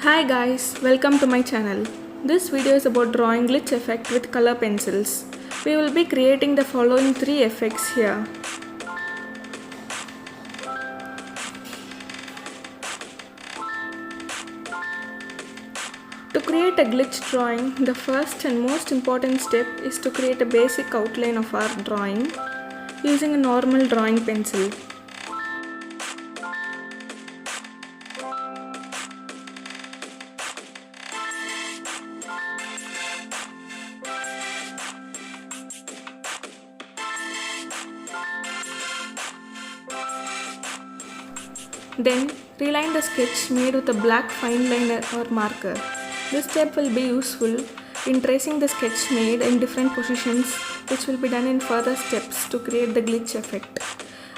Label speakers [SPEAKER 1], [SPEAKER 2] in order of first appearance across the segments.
[SPEAKER 1] Hi guys, welcome to my channel. This video is about drawing glitch effect with color pencils. We will be creating the following 3 effects here. To create a glitch drawing, the first and most important step is to create a basic outline of our drawing using a normal drawing pencil. Then, reline the sketch made with a black fine liner or marker. This step will be useful in tracing the sketch made in different positions, which will be done in further steps to create the glitch effect.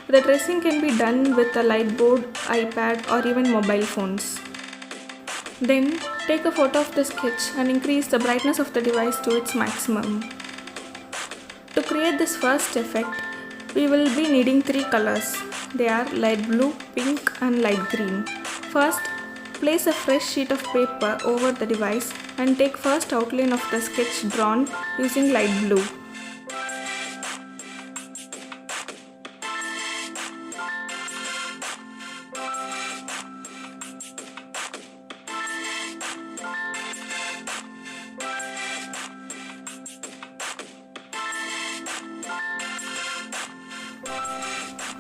[SPEAKER 1] The tracing can be done with a light board, iPad or even mobile phones. Then, take a photo of the sketch and increase the brightness of the device to its maximum. To create this first effect, we will be needing 3 colors. They are light blue, pink and light green. First, place a fresh sheet of paper over the device and take first outline of the sketch drawn using light blue.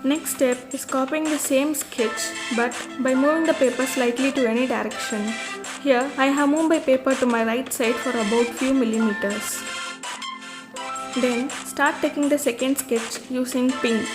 [SPEAKER 1] Next step is copying the same sketch but by moving the paper slightly to any direction. Here I have moved my paper to my right side for about few millimeters. Then start taking the second sketch using pink.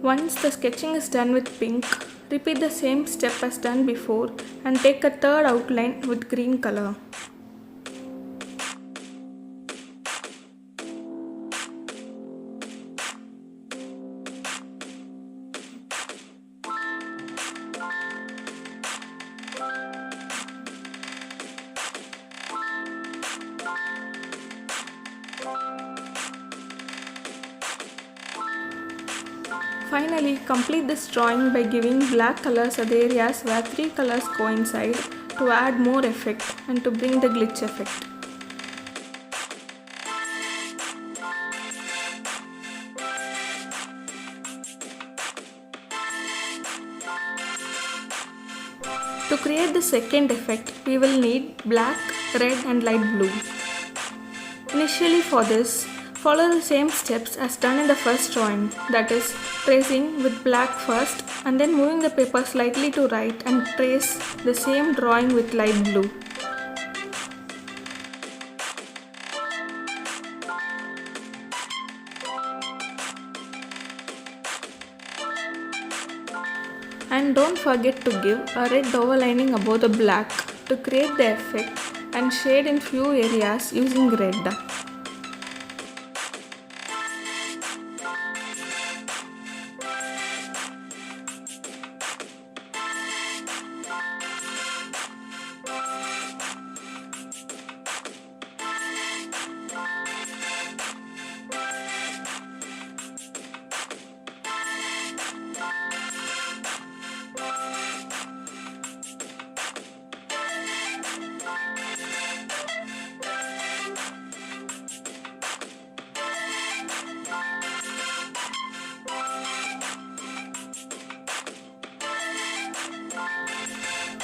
[SPEAKER 1] Once the sketching is done with pink, repeat the same step as done before and take a third outline with green color. Finally, complete this drawing by giving black colors at the areas where 3 colors coincide to add more effect and to bring the glitch effect. To create the second effect, we will need black, red and light blue. Initially for this, follow the same steps as done in the first drawing, that is, tracing with black first and then moving the paper slightly to right and trace the same drawing with light blue. And don't forget to give a red overlining above the black to create the effect and shade in few areas using red.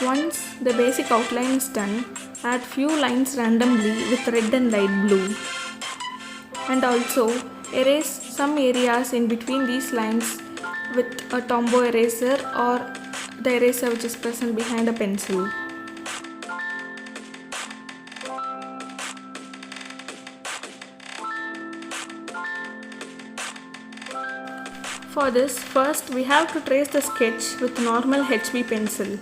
[SPEAKER 1] Once the basic outline is done, add few lines randomly with red and light blue. And also erase some areas in between these lines with a Tombow eraser or the eraser which is present behind a pencil. For this, first we have to trace the sketch with normal HB pencil.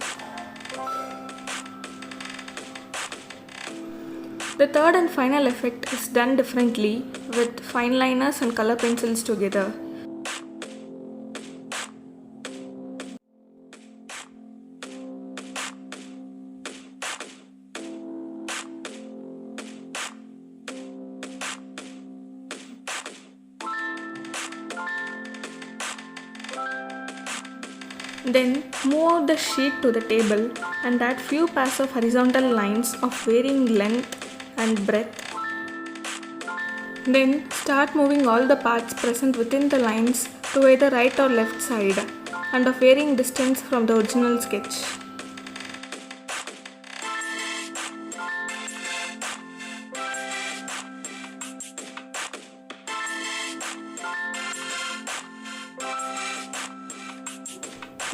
[SPEAKER 1] The third and final effect is done differently with fine liners and color pencils together. Then move the sheet to the table and add few pairs of horizontal lines of varying length and breadth. Then start moving all the parts present within the lines to either right or left side and of varying distance from the original sketch.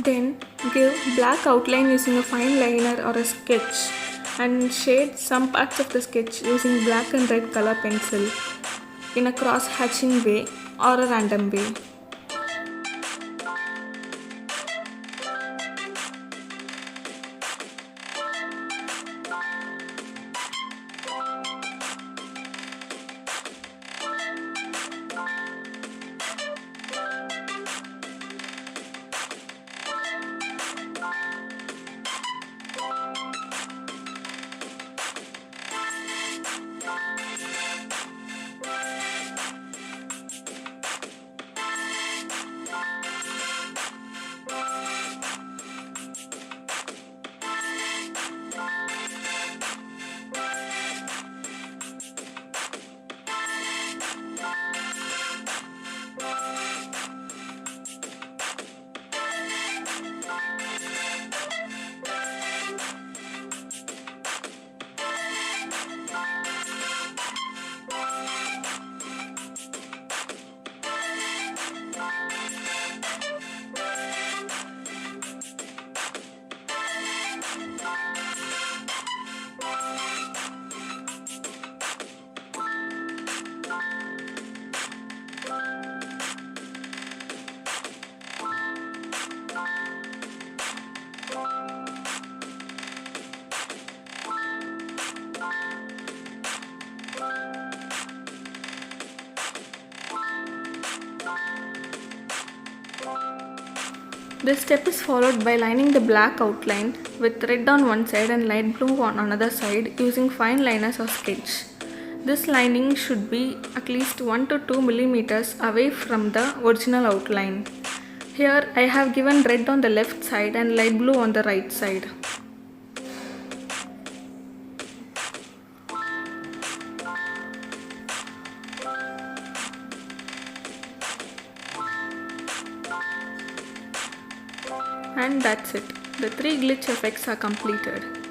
[SPEAKER 1] Then give black outline using a fine liner or a sketch and shade some parts of the sketch using black and red color pencil in a cross hatching way or a random way. This step is followed by lining the black outline with red on one side and light blue on another side using fine liners or sketch. This lining should be at least 1 to 2 millimeters away from the original outline. Here I have given red on the left side and light blue on the right side. And that's it. The 3 glitch effects are completed.